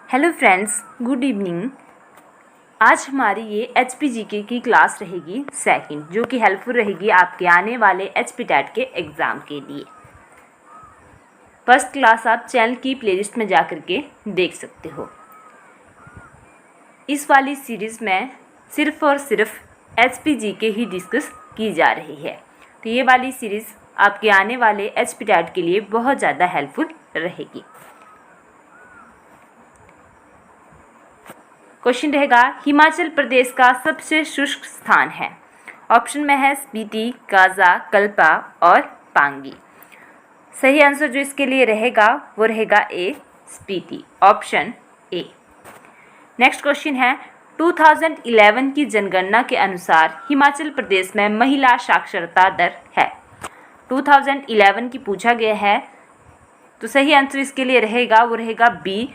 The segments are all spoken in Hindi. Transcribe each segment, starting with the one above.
Hello friends, good evening. आज हमारी ये HPGK की क्लास रहेगी सेकंड, जो कि हेल्पफुल रहेगी आपके आने वाले HPTET के एग्ज़ाम के लिए। फर्स्ट क्लास आप चैनल की प्लेलिस्ट में जा कर के देख सकते हो। इस वाली सीरीज़ में सिर्फ और सिर्फ HPGK ही डिस्कस की जा रही है, तो ये वाली सीरीज़ आपके आने वाले HPTET के लिए बहुत ज़्यादा हेल्पफुल रहेगी। क्वेश्चन रहेगा, हिमाचल प्रदेश का सबसे शुष्क स्थान है। ऑप्शन में है स्पीति, काजा, कल्पा और पांगी। सही आंसर जो इसके लिए रहेगा वो रहेगा A, Spiti, option A. Next question है, 2011 की जनगणना के अनुसार हिमाचल प्रदेश में महिला साक्षरता दर है। 2011 की पूछा गया है, तो सही आंसर इसके लिए रहेगा वो रहेगा बी,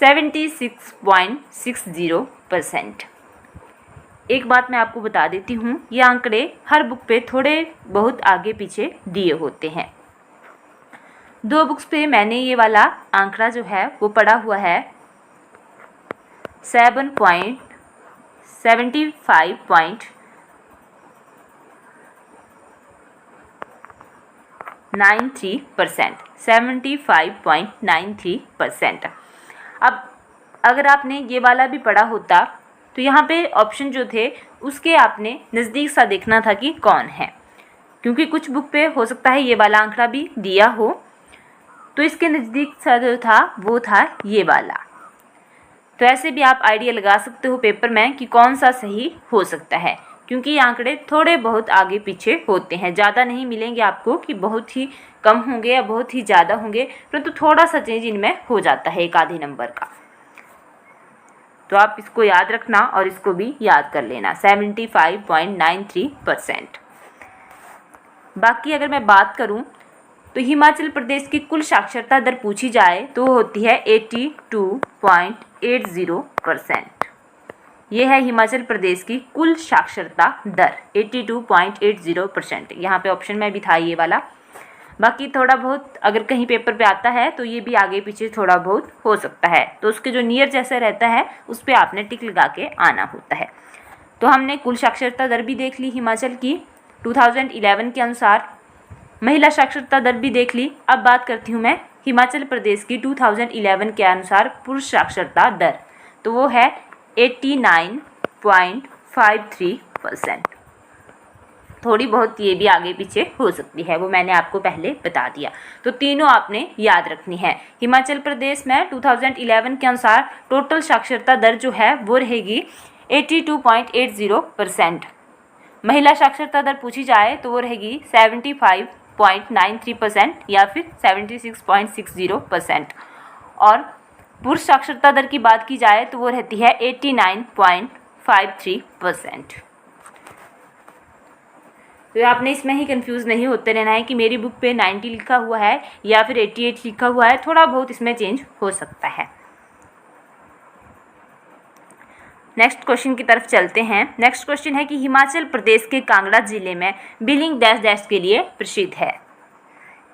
76.60%। एक बात मैं आपको बता देती हूँ, ये आंकड़े हर बुक पे थोड़े बहुत आगे पीछे दिए होते हैं। दो बुक्स पे मैंने ये वाला आंकड़ा जो है वो पढ़ा हुआ है 75.93%। अब अगर आपने ये वाला भी पढ़ा होता तो यहाँ पे ऑप्शन जो थे उसके आपने नज़दीक सा देखना था कि कौन है, क्योंकि कुछ बुक पे हो सकता है ये वाला आंकड़ा भी दिया हो, तो इसके नज़दीक सा जो था वो था ये वाला। तो ऐसे भी आप आइडिया लगा सकते हो पेपर में कि कौन सा सही हो सकता है, क्योंकि ये आंकड़े थोड़े बहुत आगे पीछे होते हैं। ज़्यादा नहीं मिलेंगे आपको कि बहुत ही कम होंगे या बहुत ही ज़्यादा होंगे, परंतु थोड़ा सा चेंज इनमें हो जाता है एक आधे नंबर का। तो आप इसको याद रखना और इसको भी याद कर लेना, 75.93%। बाकी अगर मैं बात करूं तो हिमाचल प्रदेश की कुल साक्षरता दर पूछी जाए तो होती है 82.80%। ये है हिमाचल प्रदेश की कुल साक्षरता दर 82.80%। यहाँ पे ऑप्शन में भी था ये वाला। बाकी थोड़ा बहुत अगर कहीं पेपर पे आता है तो ये भी आगे पीछे थोड़ा बहुत हो सकता है, तो उसके जो नियर जैसा रहता है उस पर आपने टिक लगा के आना होता है। तो हमने कुल साक्षरता दर भी देख ली हिमाचल की 2011 के अनुसार, महिला साक्षरता दर भी देख ली। अब बात करती हूँ मैं हिमाचल प्रदेश की 2011 के अनुसार पुरुष साक्षरता दर, तो वो है 89.53%। थोड़ी बहुत ये भी आगे पीछे हो सकती है, वो मैंने आपको पहले बता दिया। तो तीनों आपने याद रखनी है। हिमाचल प्रदेश में 2011 के अनुसार टोटल साक्षरता दर जो है वो रहेगी 82.80%। महिला साक्षरता दर पूछी जाए तो वो रहेगी 75.93% या फिर 76.60%। और पुरुष साक्षरता दर की बात की जाए तो वो रहती है 89.53%। तो आपने इसमें ही कंफ्यूज नहीं होते रहना है कि मेरी बुक पे 90 लिखा हुआ है या फिर 88 लिखा हुआ है, थोड़ा बहुत इसमें चेंज हो सकता है। नेक्स्ट क्वेश्चन की तरफ चलते हैं। नेक्स्ट क्वेश्चन है कि हिमाचल प्रदेश के कांगड़ा जिले में बिलिंग डैश डैश के लिए प्रसिद्ध है।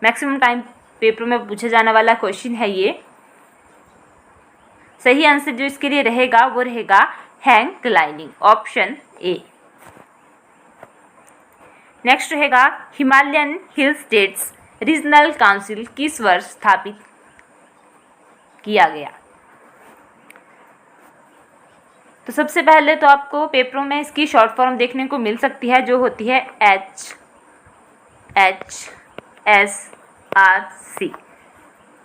मैक्सिमम टाइम पेपर में पूछा जाने वाला क्वेश्चन है ये। सही आंसर जो इसके लिए रहेगा वो रहेगा hang gliding, option A. Next रहेगा, Himalayan hill states regional council किस वर्ष स्थापित किया गया। तो सबसे पहले तो आपको पेपरों में इसकी शॉर्ट फॉर्म देखने को मिल सकती है, जो होती है HHSRC।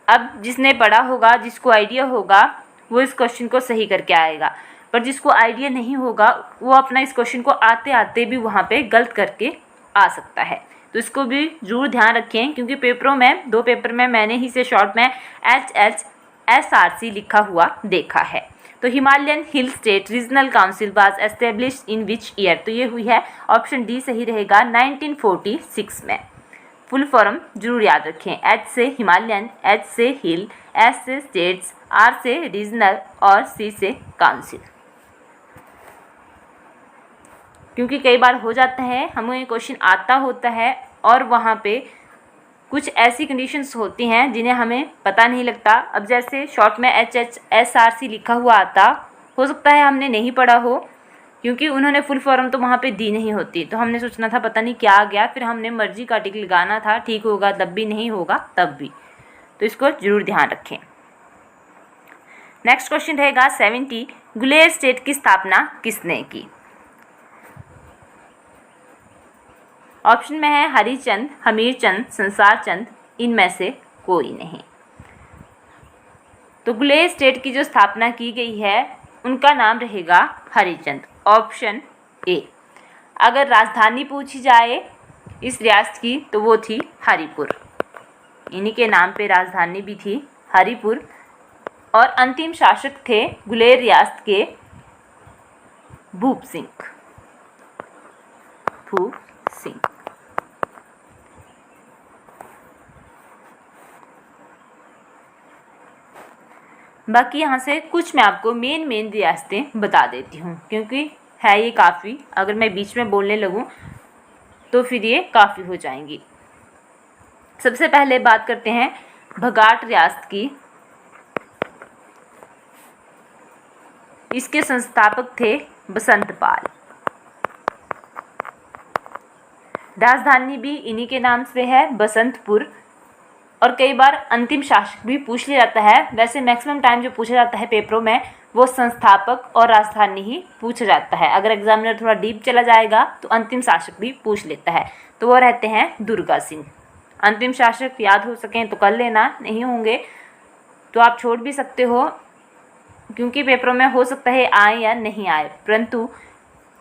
अब जिसने पढ़ा होगा, जिसको आइडिया होगा, वो इस क्वेश्चन को सही करके आएगा, पर जिसको आइडिया नहीं होगा वो अपना इस क्वेश्चन को आते आते भी वहाँ पे गलत करके आ सकता है। तो इसको भी जरूर ध्यान रखें, क्योंकि पेपरों में, दो पेपर में मैंने ही से शॉर्ट में HHSRC लिखा हुआ देखा है। तो Himalayan hill state regional council was established in which year, तो ये हुई है ऑप्शन डी सही रहेगा 1946 में। फुल फॉर्म जरूर याद रखें, H से हिमालयन, H से हिल, S से स्टेट्स, R से रीजनल और C से काउंसिल। क्योंकि कई बार हो जाता है हमें क्वेश्चन आता होता है और वहाँ पे कुछ ऐसी कंडीशंस होती हैं जिन्हें हमें पता नहीं लगता। अब जैसे शॉर्ट में HHSRC लिखा हुआ आता, हो सकता है हमने नहीं पढ़ा हो, क्योंकि उन्होंने फुल फॉर्म तो वहाँ पे दी नहीं होती, तो हमने सोचना था पता नहीं क्या आ गया, फिर हमने मर्जी का टिक लगाना था, ठीक होगा तब भी, नहीं होगा तब भी। तो इसको जरूर ध्यान रखें। नेक्स्ट क्वेश्चन रहेगा 70, ग्वालियर स्टेट की स्थापना किसने की? ऑप्शन में है हरिचंद, हमीरचंद, संसार चंद, इनमें से कोई नहीं। तो ग्वालियर स्टेट की जो स्थापना की गई है उनका नाम रहेगा हरिचंद, ऑप्शन ए। अगर राजधानी पूछी जाए इस रियासत की तो वो थी हरिपुर, इन्हीं के नाम पे राजधानी भी थी हरिपुर। और अंतिम शासक थे ग्वालियर रियासत के भूप सिंह। बाकी यहाँ से कुछ मैं आपको मेन रियासतें बता देती हूँ, क्योंकि है ये काफ़ी, अगर मैं बीच में बोलने लगूँ तो फिर ये काफ़ी हो जाएंगी। सबसे पहले बात करते हैं भगाट रियासत की। इसके संस्थापक थे बसंतपाल। राजधानी भी इन्हीं के नाम से है, बसंतपुर। और कई बार अंतिम शासक भी पूछ लिया जाता है। वैसे मैक्सिमम टाइम जो पूछा जाता है पेपरों में वो संस्थापक और राजधानी ही पूछा जाता है। अगर एग्जामिनर थोड़ा डीप चला जाएगा तो अंतिम शासक भी पूछ लेता है, तो वो रहते हैं दुर्गा सिंह। अंतिम शासक याद हो सकें तो कर लेना, नहीं होंगे तो आप छोड़ भी सकते हो, क्योंकि पेपरों में हो सकता है आए या नहीं आए, परंतु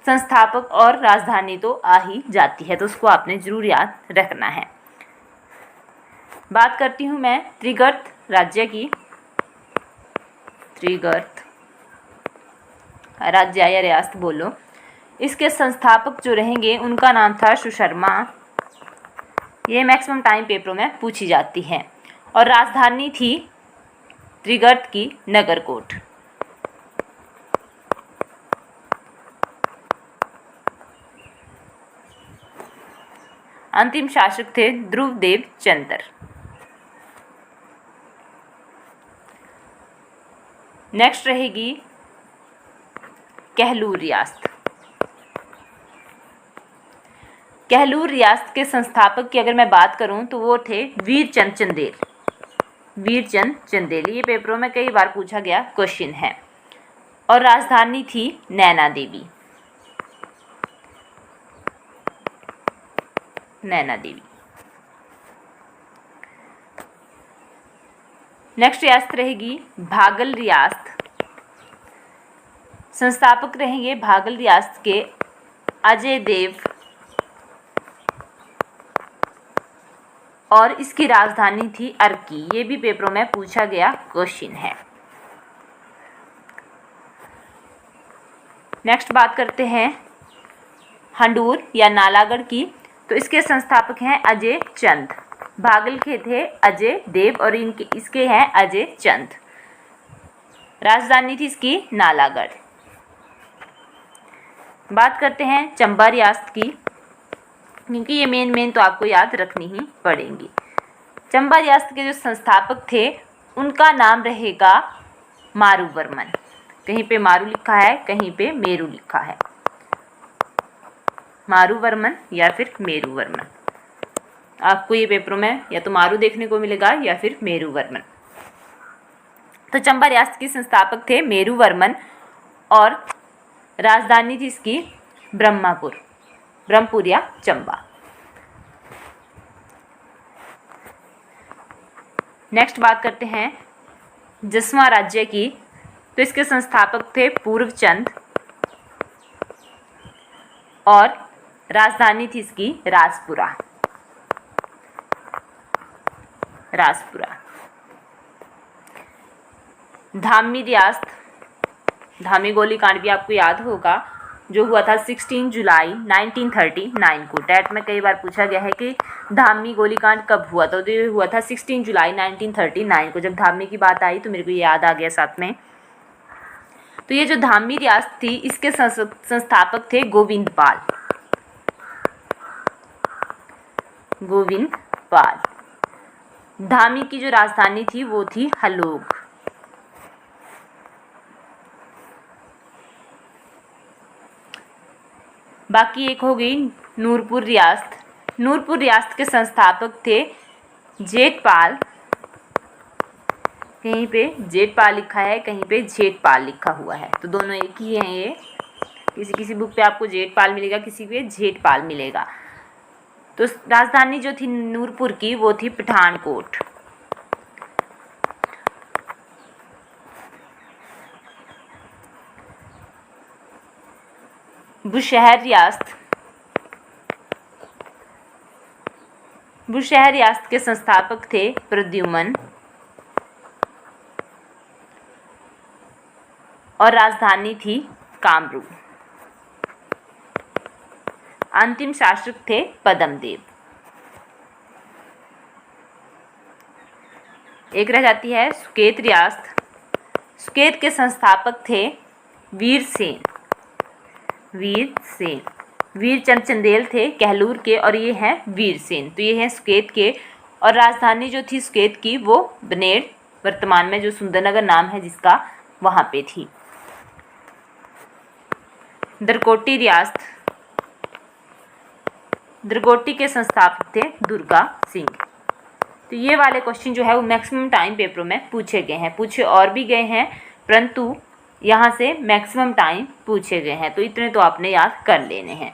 संस्थापक और राजधानी तो आ ही जाती है, तो उसको आपने जरूर याद रखना है। बात करती हूँ मैं त्रिगर्त राज्य की। त्रिगर्त राज्य या रियासत बोलो। इसके संस्थापक जो रहेंगे उनका नाम था सुशर्मा। ये मैक्सिमम टाइम पेपरों में पूछी जाती है। और राजधानी थी त्रिगर्त की नगरकोट। अंतिम शासक थे ध्रुवदेव चंद्र। नेक्स्ट रहेगी कहलूर रियासत। कहलूर रियासत के संस्थापक की अगर मैं बात करूं तो वो थे वीरचंद चंदेल। वीरचंद चंदेल, ये पेपरों में कई बार पूछा गया क्वेश्चन है। और राजधानी थी नैना देवी। नैना देवी। नेक्स्ट रियासत रहेगी भागल रियासत। संस्थापक रहेंगे भागल रियासत के अजय देव। और इसकी राजधानी थी अर्की। ये भी पेपरों में पूछा गया क्वेश्चन है। नेक्स्ट बात करते हैं हंडूर या नालागढ़ की। तो इसके संस्थापक हैं अजय चंद। भागल के थे अजय देव और इसके हैं अजय चंद। राजधानी थी इसकी नालागढ़। बात करते हैं चंबा रियासत की, क्योंकि ये मेन तो आपको याद रखनी ही पड़ेंगी। चंबा रियासत के जो संस्थापक थे उनका नाम रहेगा मारूवर्मन। कहीं पे मारू लिखा है, कहीं पे मेरू लिखा है। मारूवर्मन या फिर मेरूवर्मन। आपको ये पेपरों में या तो मारू देखने को मिलेगा या फिर मेरूवर्मन। तो चंबा रियासत के संस्थापक थे मेरूवर्मन और राजधानी थी इसकी ब्रह्मपुर या चंबा। नेक्स्ट बात करते हैं जसवा राज्य की। तो इसके संस्थापक थे पूर्वचंद और राजधानी थी इसकी राजपुरा। धामी रियासत। धामी गोलीकांड भी आपको याद होगा, जो हुआ था 16 जुलाई 1939 को। टेट में कई बार पूछा गया है कि धामी गोलीकांड कब हुआ था, तो ये हुआ था 16 जुलाई 1939 को। जब धामी की बात आई तो मेरे को याद आ गया साथ में। तो ये जो धामी रियासत थी इसके संस्थापक थे गोविंद पाल। धामी की जो राजधानी थी वो थी हलोग। बाकी एक हो गई नूरपुर रियासत। नूरपुर रियासत के संस्थापक थे जेठपाल। कहीं पे जेठपाल लिखा है, कहीं पे जेठपाल लिखा हुआ है, तो दोनों एक ही हैं ये। किसी किसी बुक पे आपको जेठपाल मिलेगा, किसी पे जेठपाल मिलेगा। तो राजधानी जो थी नूरपुर की वो थी पठानकोट। बुशहर रियासत। बुशहर रियासत के संस्थापक थे प्रद्युमन और राजधानी थी कामरूप। अंतिम शासक थे पद्मदेव। एक रह जाती है सुकेत रियासत। सुकेत के संस्थापक थे वीरसेन। वीरसेन, वीरचंद चंदेल थे कहलूर के और ये हैं वीरसेन। तो ये हैं सुकेत के, और राजधानी जो थी सुकेत की वो बनेड़, वर्तमान में जो सुंदरनगर नाम है जिसका, वहाँ पे थी। दरकोटी रियासत। दरकोटी के संस्थापक थे दुर्गा सिंह। तो ये वाले क्वेश्चन जो है वो मैक्सिमम टाइम पेपरों में पूछे गए हैं। पूछे और भी गए हैं, परंतु यहाँ से मैक्सिमम टाइम पूछे गए हैं, तो इतने तो आपने याद कर लेने हैं।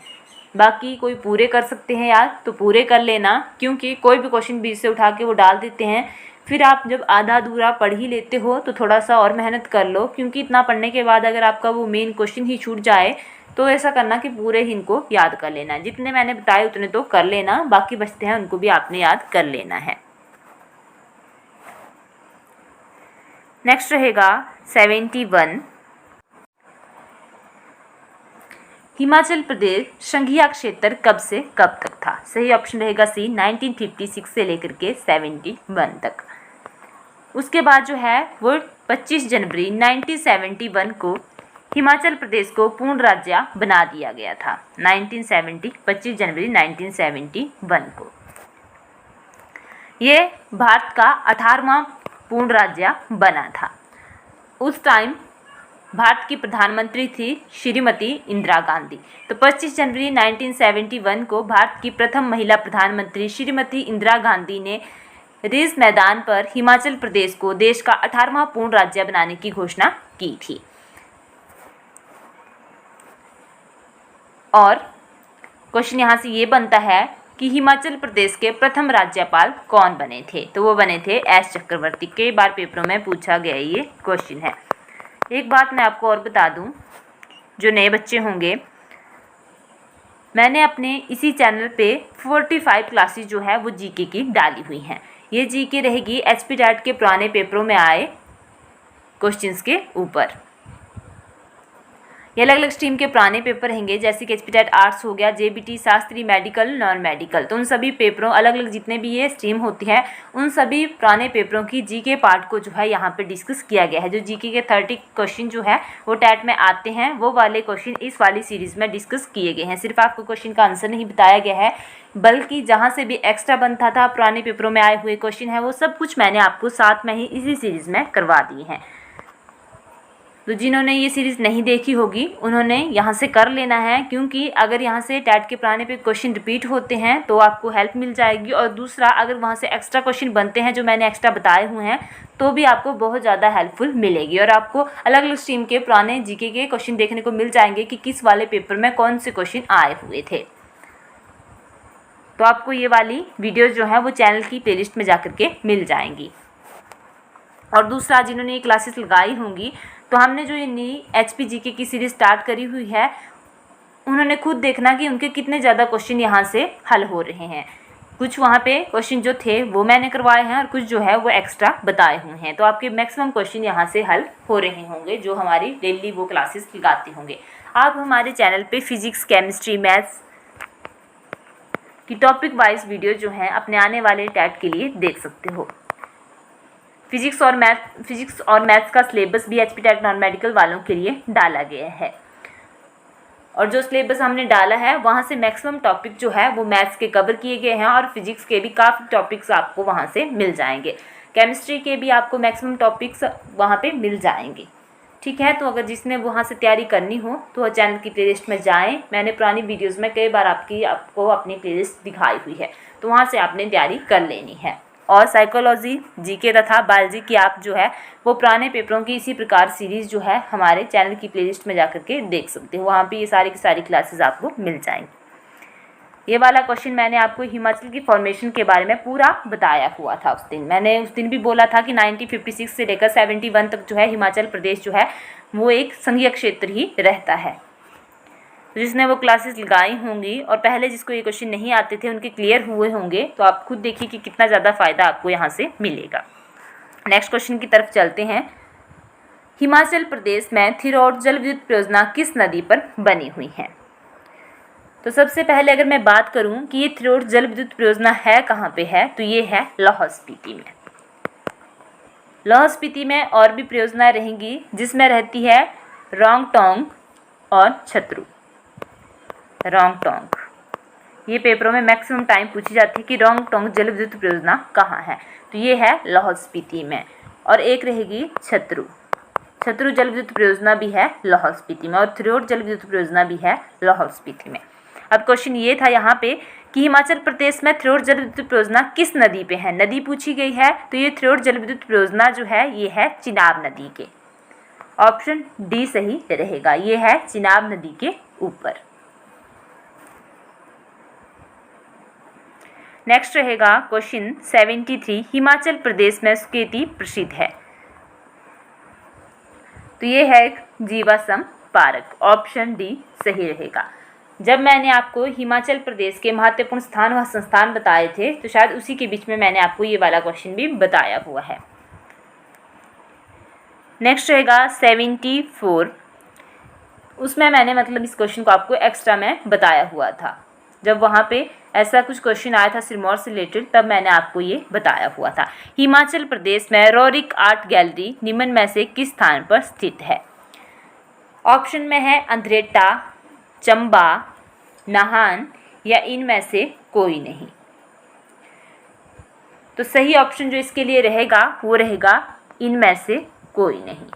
बाकी कोई पूरे कर सकते हैं याद तो पूरे कर लेना, क्योंकि कोई भी क्वेश्चन बीच से उठा के वो डाल देते हैं। फिर आप जब आधा अधूरा पढ़ ही लेते हो तो थोड़ा सा और मेहनत कर लो, क्योंकि इतना पढ़ने के बाद अगर आपका वो मेन क्वेश्चन ही छूट जाए तो ऐसा करना कि पूरे ही इनको याद कर लेना। जितने मैंने बताए उतने तो कर लेना, बाकी बचते हैं उनको भी आपने याद कर लेना है। नेक्स्ट रहेगा 71। हिमाचल प्रदेश संघीय क्षेत्र कब से कब तक था? सही ऑप्शन रहेगा सी, 1956 से लेकर के 71 तक। उसके बाद जो है वो 25 जनवरी 1971 को हिमाचल प्रदेश को पूर्ण राज्य बना दिया गया था। 25 जनवरी 1971 को ये भारत का 18वां पूर्ण राज्य बना था। उस टाइम भारत की प्रधानमंत्री थी श्रीमती इंदिरा गांधी। तो 25 जनवरी 1971 को भारत की प्रथम महिला प्रधानमंत्री श्रीमती इंदिरा गांधी ने रिज मैदान पर हिमाचल प्रदेश को देश का 18वां पूर्ण राज्य बनाने की घोषणा की थी। और क्वेश्चन यहाँ से ये बनता है कि हिमाचल प्रदेश के प्रथम राज्यपाल कौन बने थे? तो वो बने थे एस चक्रवर्ती। कई बार पेपरों में पूछा गया ये क्वेश्चन है। एक बात मैं आपको और बता दूं, जो नए बच्चे होंगे, मैंने अपने इसी चैनल पे 45 क्लासेस जो है वो जीके की डाली हुई हैं। ये जीके रहेगी एचपी डैट के पुराने पेपरों में आए क्वेश्चंस के ऊपर। ये अलग अलग स्ट्रीम के पुराने पेपर रहेंगे, जैसे कि एचपी डैट आर्ट्स हो गया, JBT, Shastri, medical, non medical. तो उन सभी पेपरों, अलग अलग जितने भी ये स्ट्रीम होती है, उन सभी पुराने पेपरों की जीके पार्ट को जो है यहाँ पे डिस्कस किया गया है। जो जीके के 30 क्वेश्चन जो है वो टैट में आते हैं, वो वाले क्वेश्चन इस वाली सीरीज़ में डिस्कस किए गए हैं। सिर्फ आपको क्वेश्चन का आंसर नहीं बताया गया है, बल्कि जहाँ से भी एक्स्ट्रा बनता था पुराने पेपरों में आए हुए क्वेश्चन है, वो सब कुछ मैंने आपको साथ में ही इसी सीरीज़ में करवा दिए हैं। तो जिन्होंने ये सीरीज़ नहीं देखी होगी उन्होंने यहाँ से कर लेना है, क्योंकि अगर यहाँ से टैट के पुराने पे क्वेश्चन रिपीट होते हैं तो आपको हेल्प मिल जाएगी। और दूसरा, अगर वहाँ से एक्स्ट्रा क्वेश्चन बनते हैं जो मैंने एक्स्ट्रा बताए हुए हैं, तो भी आपको बहुत ज़्यादा हेल्पफुल मिलेगी। और आपको अलग अलग स्ट्रीम के पुराने जीके के क्वेश्चन देखने को मिल जाएंगे कि किस वाले पेपर में कौन से क्वेश्चन आए हुए थे। तो आपको ये वाली वीडियो जो है वो चैनल की प्लेलिस्ट में जाकर के मिल जाएंगी। और दूसरा, जिन्होंने ये क्लासेस लगाई होंगी, तो हमने जो ये नई एचपी जीके की सीरीज़ स्टार्ट करी हुई है, उन्होंने खुद देखना कि उनके कितने ज़्यादा क्वेश्चन यहाँ से हल हो रहे हैं। कुछ वहाँ पे क्वेश्चन जो थे वो मैंने करवाए हैं और कुछ जो है वो एक्स्ट्रा बताए हुए हैं। तो आपके मैक्सिमम क्वेश्चन यहाँ से हल हो रहे होंगे जो हमारी डेली वो क्लासेस लगाते होंगे। आप हमारे चैनल पे फिजिक्स, केमिस्ट्री, मैथ्स की टॉपिक वाइज वीडियो जो है अपने आने वाले टैट के लिए देख सकते हो। फिजिक्स और मैथ्स का सिलेबस भी एचपी टैट नॉन मेडिकल वालों के लिए डाला गया है। और जो सिलेबस हमने डाला है वहाँ से मैक्सिमम टॉपिक जो है वो मैथ्स के कवर किए गए हैं और फिजिक्स के भी काफ़ी टॉपिक्स आपको वहाँ से मिल जाएंगे। केमिस्ट्री के भी आपको मैक्सिमम टॉपिक्स वहाँ पे मिल जाएंगे। ठीक है, तो अगर जिसने वहाँ से तैयारी करनी हो तो चैनल की प्लेलिस्ट में जाएं। मैंने पुरानी वीडियोस में कई बार आपको अपनी प्लेलिस्ट दिखाई हुई है, तो वहाँ से आपने तैयारी कर लेनी है। और साइकोलॉजी, जीके तथा बायोलॉजी की आप जो है वो पुराने पेपरों की इसी प्रकार सीरीज़ जो है हमारे चैनल की प्लेलिस्ट में जाकर के देख सकते हो। वहाँ पे ये सारी की सारी क्लासेस आपको मिल जाएंगी। ये वाला क्वेश्चन मैंने आपको हिमाचल की फॉर्मेशन के बारे में पूरा बताया हुआ था उस दिन। मैंने उस दिन भी बोला था कि 1956 से लेकर 71 तक जो है हिमाचल प्रदेश जो है वो एक संघीय क्षेत्र ही रहता है। तो जिसने वो क्लासेस लगाई होंगी और पहले जिसको ये क्वेश्चन नहीं आते थे उनके क्लियर हुए होंगे, तो आप खुद देखिए कि कितना ज़्यादा फ़ायदा आपको यहाँ से मिलेगा। नेक्स्ट क्वेश्चन की तरफ चलते हैं। हिमाचल प्रदेश में थिरौट जल विद्युत परियोजना किस नदी पर बनी हुई है? तो सबसे पहले अगर मैं बात करूं कि ये थिरौट जल विद्युत परियोजना है कहाँ पे है, तो ये है लाहौल स्पीति में। लाहौल स्पीति में और भी परियोजनाएं रहेंगी जिसमें रहती है रोंगटोंग और छतरू। रोंगटोंग, ये पेपरों में मैक्सिमम टाइम पूछी जाती है कि रोंगटोंग जल विद्युत परियोजना कहाँ है, तो ये है लाहौल स्पीति में। और एक रहेगी छतरू। छतरू जल विद्युत परियोजना भी है लाहौल स्पीति में और थिरौट जल विद्युत परियोजना भी है लाहौल स्पीति में। अब क्वेश्चन ये था यहाँ पे कि हिमाचल प्रदेश में थिरौट जल विद्युत परियोजना किस नदी पे है, नदी पूछी गई है। तो ये थिरौट जल विद्युत परियोजना जो है ये है चिनाब नदी के। ऑप्शन डी सही रहेगा, ये है चिनाब नदी के ऊपर। नेक्स्ट रहेगा क्वेश्चन 73, हिमाचल प्रदेश में स्केती प्रसिद्ध है। तो ये है एक जीवाश्म पार्क। ऑप्शन डी सही रहेगा। जब मैंने आपको हिमाचल प्रदेश के महत्वपूर्ण स्थान व संस्थान बताए थे तो शायद उसी के बीच में मैंने आपको ये वाला क्वेश्चन भी बताया हुआ है। नेक्स्ट रहेगा 74, उसमें मैंने मतलब इस क्वेश्चन को आपको एक्स्ट्रा में बताया हुआ था। जब वहाँ पे ऐसा कुछ क्वेश्चन आया था सिरमौर से रिलेटेड तब मैंने आपको ये बताया हुआ था। हिमाचल प्रदेश में रोरिक आर्ट गैलरी निम्न में से किस स्थान पर स्थित है? ऑप्शन में है अंद्रेटा, चंबा, नाहन या इनमें से कोई नहीं। तो सही ऑप्शन जो इसके लिए रहेगा वो रहेगा इनमें से कोई नहीं,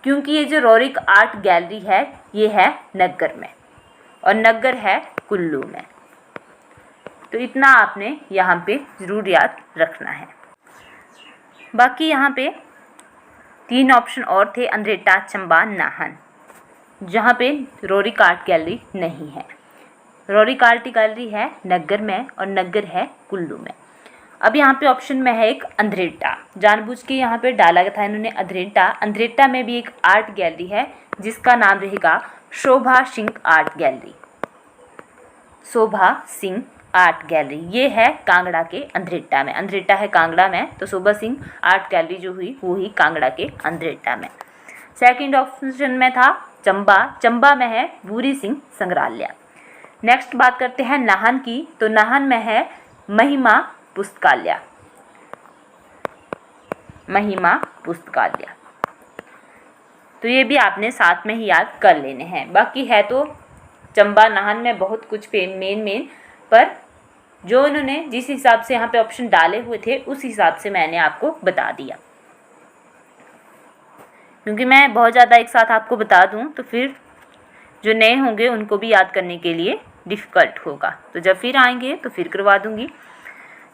क्योंकि ये जो रोरिक आर्ट गैलरी है ये है नग्गर में और नग्गर है कुल्लू में। तो इतना आपने यहाँ पे ज़रूर याद रखना है। बाकी यहाँ पे 3 ऑप्शन और थे, अंद्रेटा, चंबा, नाहन, जहाँ पे रोरिक आर्ट गैलरी नहीं है। रोरिक आर्ट गैलरी है नग्गर में और नग्गर है कुल्लू में। अब यहाँ पे ऑप्शन में है एक अंद्रेटा, जानबूझ के यहाँ पे डाला गया था इन्होंने अंद्रेटा। अंद्रेटा में भी एक आर्ट गैलरी है जिसका नाम रहेगा शोभा सिंह आर्ट गैलरी। शोभा सिंह आर्ट गैलरी ये है कांगड़ा के अंद्रेटा में। अंद्रेटा है कांगड़ा में, तो शोभा सिंह आर्ट गैलरी जो हुई वो ही कांगड़ा के अंद्रेटा में। सेकंड ऑप्शन में था चंबा, चंबा में है भूरी सिंह संग्रहालय। नेक्स्ट बात करते हैं नाहन की, तो नाहन में है महिमा पुस्तकालय। महिमा पुस्तकालय, तो ये भी आपने साथ में ही याद कर लेने हैं। बाकी है तो चंबा नाहन में बहुत कुछ मेन पर जो उन्होंने जिस हिसाब से यहाँ पे ऑप्शन डाले हुए थे उस हिसाब से मैंने आपको बता दिया, क्योंकि मैं बहुत ज़्यादा एक साथ आपको बता दूँ तो फिर जो नए होंगे उनको भी याद करने के लिए डिफ़िकल्ट होगा। तो जब फिर आएंगे तो फिर करवा दूँगी।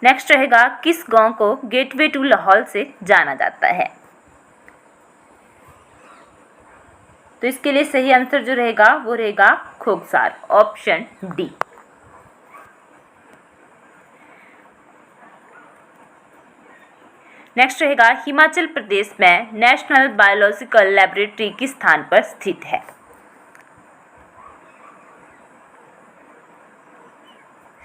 नेक्स्ट रहेगा किस गांव को गेटवे टू लाहौल से जाना जाता है? तो इसके लिए सही आंसर जो रहेगा वो रहेगा खोगसार। Option D. नेक्स्ट रहेगा हिमाचल प्रदेश में नेशनल बायोलॉजिकल लैबोरेटरी किस स्थान पर स्थित है?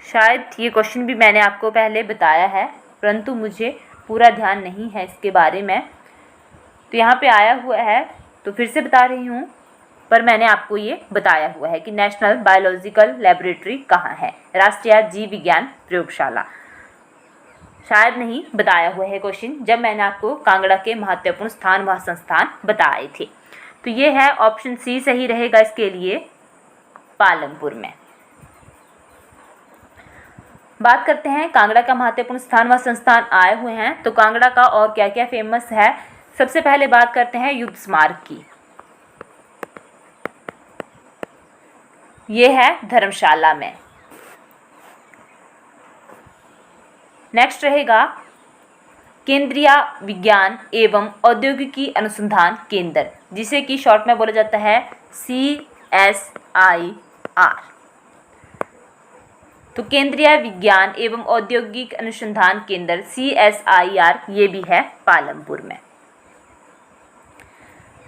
शायद ये क्वेश्चन भी मैंने आपको पहले बताया है, परंतु मुझे पूरा ध्यान नहीं है इसके बारे में, तो यहाँ पे आया हुआ है तो फिर से बता रही हूँ। पर मैंने आपको ये बताया हुआ है कि नेशनल बायोलॉजिकल लैबोरेटरी कहाँ है, राष्ट्रीय जीव विज्ञान प्रयोगशाला। शायद नहीं बताया हुआ है क्वेश्चन जब मैंने आपको कांगड़ा के महत्वपूर्ण स्थान व संस्थान बताए थे। तो ये है ऑप्शन सी सही रहेगा इसके लिए। पालमपुर में। बात करते हैं कांगड़ा का महत्वपूर्ण स्थान व संस्थान आए हुए हैं, तो कांगड़ा का और क्या क्या फेमस है। सबसे पहले बात करते हैं युद्ध स्मारक की। ये है धर्मशाला में। नेक्स्ट रहेगा केंद्रीय विज्ञान एवं औद्योगिकी अनुसंधान केंद्र, जिसे कि शॉर्ट में बोला जाता है CSIR। तो केंद्रीय विज्ञान एवं औद्योगिक अनुसंधान केंद्र CSIR ये भी है पालमपुर में।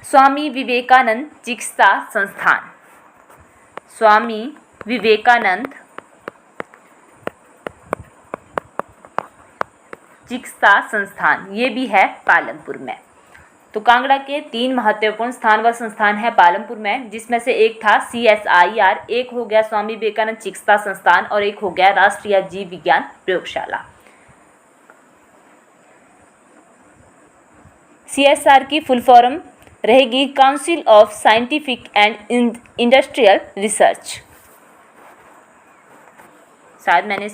स्वामी विवेकानंद चिकित्सा संस्थान, स्वामी विवेकानंद चिकित्सा संस्थान ये भी है पालमपुर में। तो कांगड़ा के 3 महत्वपूर्ण स्थान व संस्थान है पालमपुर में, जिसमें से एक था CSIR, एक हो गया स्वामी विवेकानंद चिकित्सा संस्थान और एक हो गया राष्ट्रीय जीव विज्ञान प्रयोगशाला। CSIR की फुल फॉर्म रहेगी council of scientific and industrial research. शायद मैंने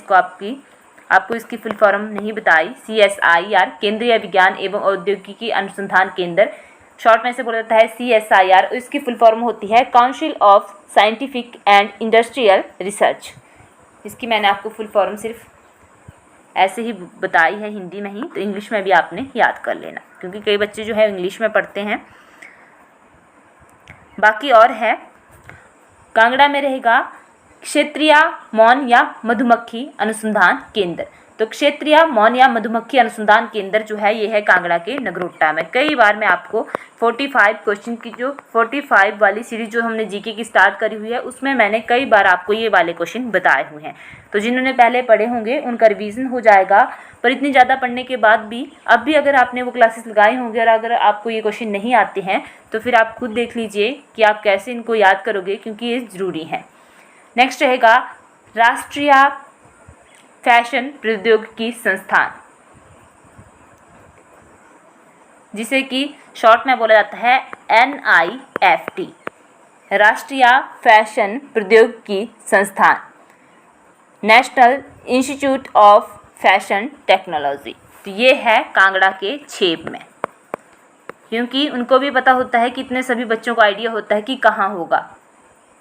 आपको इसकी फुल फॉर्म नहीं बताई। CSIR केंद्रीय विज्ञान एवं औद्योगिकी अनुसंधान केंद्र, शॉर्ट में से बोला जाता है CSIR, इसकी फुल फॉर्म होती है council of scientific and industrial research. इसकी मैंने आपको फुल फॉर्म सिर्फ ऐसे ही बताई है हिंदी में ही, तो इंग्लिश में भी आपने याद कर लेना, क्योंकि कई बच्चे जो है इंग्लिश में पढ़ते हैं। बाकी और है, कांगड़ा में रहेगा क्षेत्रीय मौन या मधुमक्खी अनुसंधान केंद्र। तो क्षेत्रीय मौन या मधुमक्खी अनुसंधान केंद्र जो है ये है कांगड़ा के नगरोटा में। कई बार मैं आपको 45 क्वेश्चन की जो 45 वाली सीरीज जो हमने जीके की स्टार्ट करी हुई है, उसमें मैंने कई बार आपको ये वाले क्वेश्चन बताए हुए हैं। तो जिन्होंने पहले पढ़े होंगे उनका रिवीजन हो जाएगा, पर इतनी ज़्यादा पढ़ने के बाद भी अब भी अगर आपने वो क्लासेस लगाए होंगे और अगर आपको ये क्वेश्चन नहीं आते हैं तो फिर आप खुद देख लीजिए कि आप कैसे इनको याद करोगे, क्योंकि ये ज़रूरी है। नेक्स्ट रहेगा राष्ट्रीय फैशन प्रौद्योगिकी संस्थान, जिसे कि शॉर्ट में बोला जाता है NIFT, राष्ट्रीय फैशन प्रौद्योगिकी संस्थान, national institute of fashion technology. तो ये है कांगड़ा के छेब में, क्योंकि उनको भी पता होता है कि इतने सभी बच्चों को आइडिया होता है कि कहाँ होगा,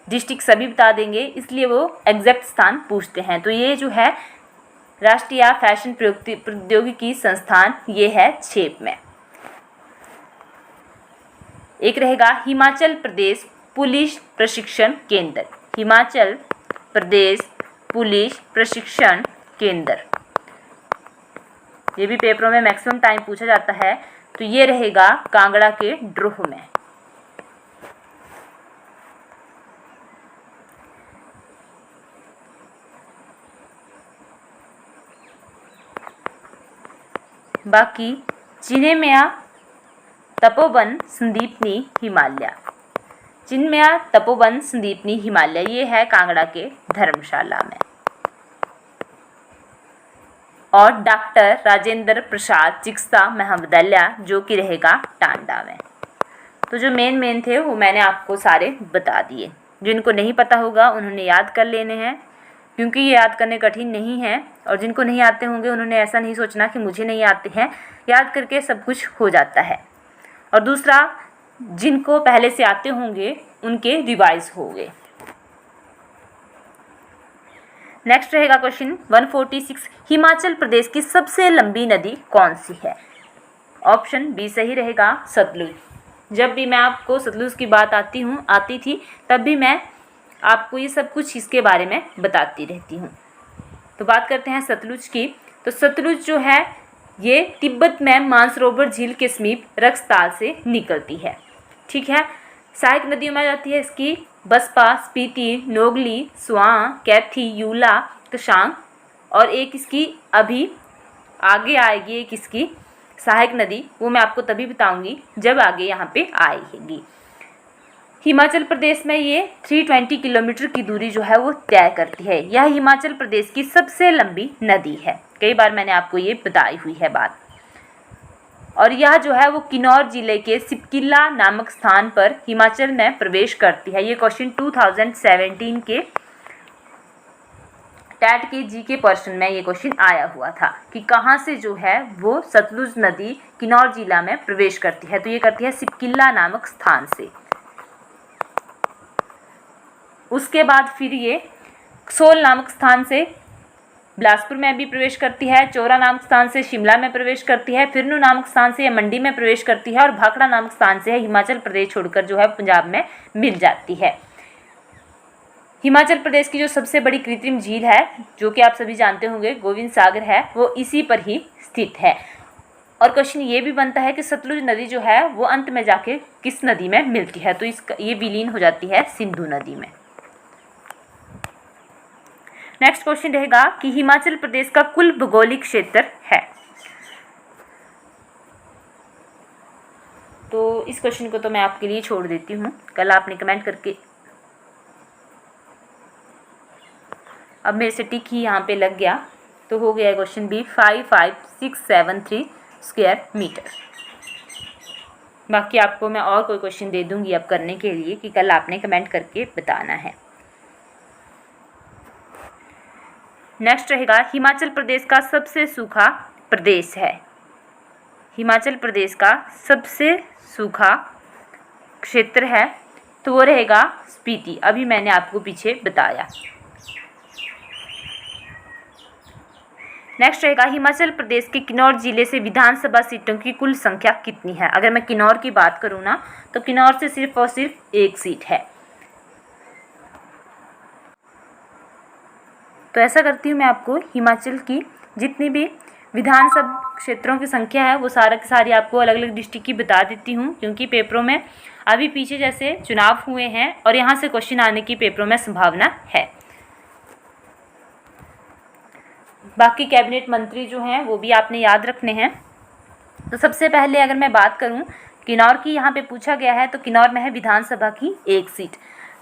डिस्ट्रिक्ट सभी बता देंगे, इसलिए वो एग्जैक्ट स्थान पूछते हैं। तो ये जो है राष्ट्रीय फैशन प्रौद्योगिकी संस्थान ये है छेब में। एक रहेगा हिमाचल प्रदेश पुलिस प्रशिक्षण केंद्र, हिमाचल प्रदेश पुलिस प्रशिक्षण केंद्र, ये भी पेपरों में मैक्सिमम टाइम पूछा जाता है। तो ये रहेगा कांगड़ा के ड्रोह में। बाकी चिन्मया तपोवन संदीपनी हिमालय, चिन्मया तपोवन संदीपनी हिमालय ये है कांगड़ा के धर्मशाला में। और डॉक्टर राजेंद्र प्रसाद चिकित्सा महाविद्यालय जो कि रहेगा टांडा में। तो जो मेन थे वो मैंने आपको सारे बता दिए। जिनको नहीं पता होगा उन्होंने याद कर लेने हैं, क्योंकि ये याद करने कठिन नहीं है। और जिनको नहीं आते होंगे उन्होंने ऐसा नहीं सोचना कि मुझे नहीं आते हैं, याद करके सब कुछ हो जाता है। और दूसरा, जिनको पहले से आते होंगे उनके रिवाइज होंगे। नेक्स्ट रहेगा क्वेश्चन 146, हिमाचल प्रदेश की सबसे लंबी नदी कौन सी है? ऑप्शन बी सही रहेगा, सतलुज। जब भी मैं आपको सतलुज की बात आती थी तब भी मैं आपको ये सब कुछ इसके बारे में बताती रहती हूँ। तो बात करते हैं सतलुज की। तो सतलुज जो है ये तिब्बत में मानसरोवर झील के समीप रक्सताल से निकलती है। ठीक है, सहायक नदियों में जाती है इसकी बसपा, स्पीति, नोगली, स्वां, कैथी, यूला, कशांग, और एक इसकी अभी आगे आएगी एक इसकी सहायक नदी, वो मैं आपको तभी बताऊंगी जब आगे यहाँ पे आएगी। हिमाचल प्रदेश में ये 320 किलोमीटर की दूरी जो है वो तय करती है। यह हिमाचल प्रदेश की सबसे लंबी नदी है। कई बार मैंने आपको ये बताई हुई है बात। और यह जो है वो किन्नौर जिले के सिपकिला नामक स्थान पर हिमाचल में प्रवेश करती है। ये क्वेश्चन 2017 के टैट के जीके पर्सन में ये क्वेश्चन आया हुआ था कि कहाँ से जो है वो सतलुज नदी किन्नौर जिला में प्रवेश करती है। तो ये करती है सिपकिला नामक स्थान से। उसके बाद फिर ये कसोल नामक स्थान से बिलासपुर में भी प्रवेश करती है, चौरा नामक स्थान से शिमला में प्रवेश करती है, फिरनू नामक स्थान से मंडी में प्रवेश करती है और भाखड़ा नामक स्थान से हिमाचल प्रदेश छोड़कर जो है पंजाब में मिल जाती है। हिमाचल प्रदेश की जो सबसे बड़ी कृत्रिम झील है, जो कि आप सभी जानते होंगे गोविंद सागर है, वो इसी पर ही स्थित है। और क्वेश्चन ये भी बनता है कि सतलुज नदी जो है वो अंत में जाके किस नदी में मिलती है, तो ये विलीन हो जाती है सिंधु नदी में। नेक्स्ट क्वेश्चन रहेगा कि हिमाचल प्रदेश का कुल भौगोलिक क्षेत्र है। तो इस क्वेश्चन को तो मैं आपके लिए छोड़ देती हूँ, कल आपने कमेंट करके, अब मेरे से टिक ही यहाँ पे लग गया तो हो गया क्वेश्चन बी 55673 स्क्वायर मीटर। बाकी आपको मैं और कोई क्वेश्चन दे दूंगी अब करने के लिए कि कल आपने कमेंट करके बताना है। नेक्स्ट रहेगा हिमाचल प्रदेश का सबसे सूखा प्रदेश है। हिमाचल प्रदेश का सबसे सूखा क्षेत्र है तो वो रहेगा स्पीति। अभी मैंने आपको पीछे बताया। नेक्स्ट रहेगा हिमाचल प्रदेश के किन्नौर जिले से विधानसभा सीटों की कुल संख्या कितनी है। अगर मैं किन्नौर की बात करूँ ना तो किन्नौर से सिर्फ और सिर्फ एक सीट है। तो ऐसा करती हूँ मैं आपको हिमाचल की जितनी भी विधानसभा क्षेत्रों की संख्या है वो सारा की सारी आपको अलग अलग डिस्ट्रिक्ट की बता देती हूँ, क्योंकि पेपरों में अभी पीछे जैसे चुनाव हुए हैं और यहाँ से क्वेश्चन आने की पेपरों में संभावना है। बाकी कैबिनेट मंत्री जो हैं वो भी आपने याद रखने हैं। तो सबसे पहले अगर मैं बात करूं किन्नौर की, यहाँ पे पूछा गया है तो किन्नौर में है विधानसभा की एक सीट,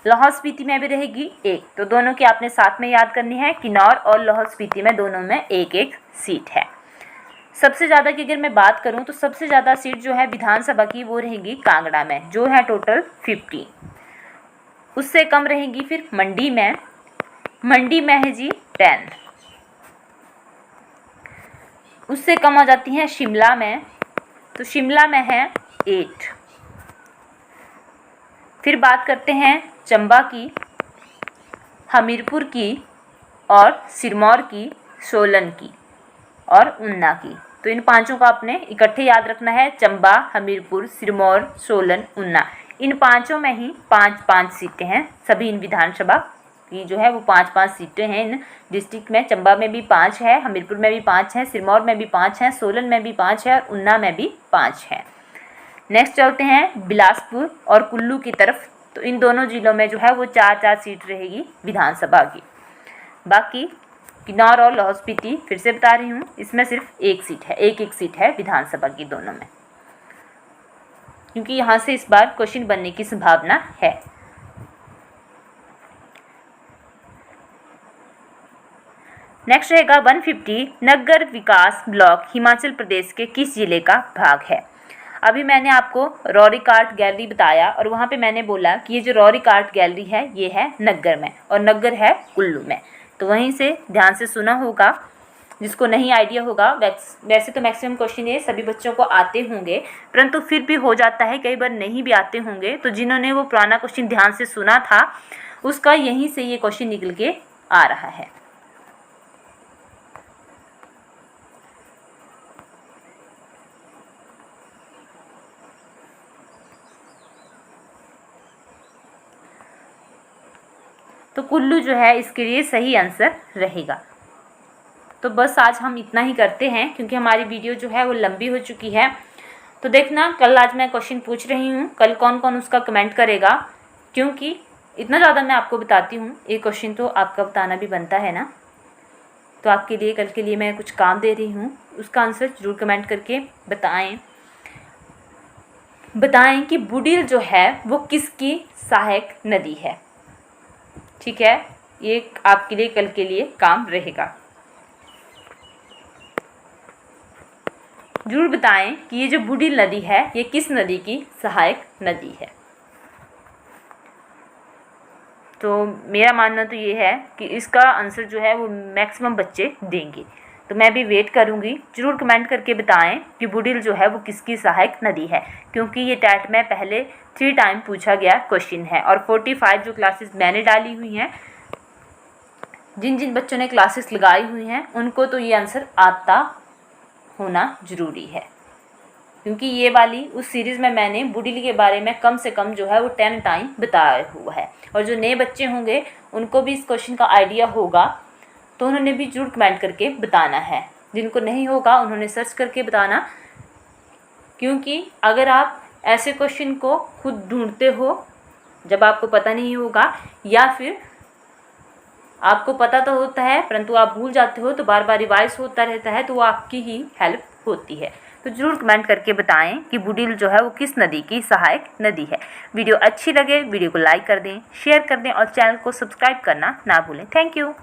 लाहौल स्पीति में भी रहेगी एक, तो दोनों की आपने साथ में याद करनी है। किन्नौर और लाहौल स्पीति में दोनों में एक एक सीट है। सबसे ज़्यादा की अगर मैं बात करूँ तो सबसे ज़्यादा सीट जो है विधानसभा की वो रहेगी कांगड़ा में, जो है टोटल 50। उससे कम रहेगी फिर मंडी में है जी 10। उससे कम आ जाती हैं शिमला में, तो शिमला में है 8। फिर बात करते हैं चंबा की, हमीरपुर की और सिरमौर की, सोलन की और ऊना की। तो इन पांचों का आपने इकट्ठे याद रखना है। चंबा, हमीरपुर, सिरमौर, सोलन, ऊना, इन पांचों में ही 5-5 सीटें हैं। सभी इन विधानसभा की जो है वो 5-5 सीटें हैं इन डिस्ट्रिक्ट में। चंबा में भी 5 है, हमीरपुर में भी 5 है, सिरमौर में भी 5 है, सोलन में भी 5 है और ऊना में भी 5 है। नेक्स्ट चलते हैं बिलासपुर और कुल्लू की तरफ। तो इन दोनों जिलों में जो है वो 4-4 सीट रहेगी विधानसभा की। बाकी किन्नौर और लाहौल स्पीति फिर से बता रही हूँ, इसमें सिर्फ एक सीट है, एक सीट है विधानसभा की दोनों में, क्योंकि यहाँ से इस बार क्वेश्चन बनने की संभावना है। नेक्स्ट रहेगा 150 नगर विकास ब्लॉक हिमाचल प्रदेश के किस जिले का भाग है। अभी मैंने आपको रॉरिक आर्ट गैलरी बताया और वहाँ पे मैंने बोला कि ये जो रॉरिक आर्ट गैलरी है ये है नग्गर में और नग्गर है कुल्लू में। तो वहीं से ध्यान से सुना होगा, जिसको नहीं आइडिया होगा। वैसे तो मैक्सिमम क्वेश्चन ये सभी बच्चों को आते होंगे, परंतु फिर भी हो जाता है कई बार नहीं भी आते होंगे। तो जिन्होंने वो पुराना क्वेश्चन ध्यान से सुना था उसका यहीं से ये क्वेश्चन निकल के आ रहा है। तो कुल्लू जो है इसके लिए सही आंसर रहेगा। तो बस आज हम इतना ही करते हैं, क्योंकि हमारी वीडियो जो है वो लंबी हो चुकी है। तो देखना कल आज मैं क्वेश्चन पूछ रही हूँ, कल कौन कौन उसका कमेंट करेगा, क्योंकि इतना ज़्यादा मैं आपको बताती हूँ, एक क्वेश्चन तो आपका बताना भी बनता है ना। तो आपके लिए कल के लिए मैं कुछ काम दे रही हूँ, उसका आंसर ज़रूर कमेंट करके बताएं कि बुडिल जो है वो किसकी सहायक नदी है। ठीक है, ये आपके लिए कल के लिए काम रहेगा। जरूर बताएं कि ये जो बूढ़ी नदी है ये किस नदी की सहायक नदी है। तो मेरा मानना तो ये है कि इसका आंसर जो है वो मैक्सिमम बच्चे देंगे। तो मैं भी वेट करूँगी, ज़रूर कमेंट करके बताएं कि बुडिल जो है वो किसकी सहायक नदी है, क्योंकि ये टैट में पहले 3 टाइम पूछा गया क्वेश्चन है। और 45 जो क्लासेस मैंने डाली हुई हैं, जिन जिन बच्चों ने क्लासेस लगाई हुई हैं उनको तो ये आंसर आता होना ज़रूरी है, क्योंकि ये वाली उस सीरीज़ में मैंने बुडिल के बारे में कम से कम जो है वो 10 टाइम बताया हुआ है। और जो नए बच्चे होंगे उनको भी इस क्वेश्चन का आइडिया होगा, तो उन्होंने भी जरूर कमेंट करके बताना है। जिनको नहीं होगा उन्होंने सर्च करके बताना, क्योंकि अगर आप ऐसे क्वेश्चन को खुद ढूंढते हो जब आपको पता नहीं होगा, या फिर आपको पता तो होता है परंतु आप भूल जाते हो, तो बार बार रिवाइज होता रहता है, तो वो आपकी ही हेल्प होती है। तो ज़रूर कमेंट करके बताएं कि बुडिल जो है वो किस नदी की सहायक नदी है। वीडियो अच्छी लगे वीडियो को लाइक कर दें, शेयर कर दें और चैनल को सब्सक्राइब करना ना भूलें। Thank you.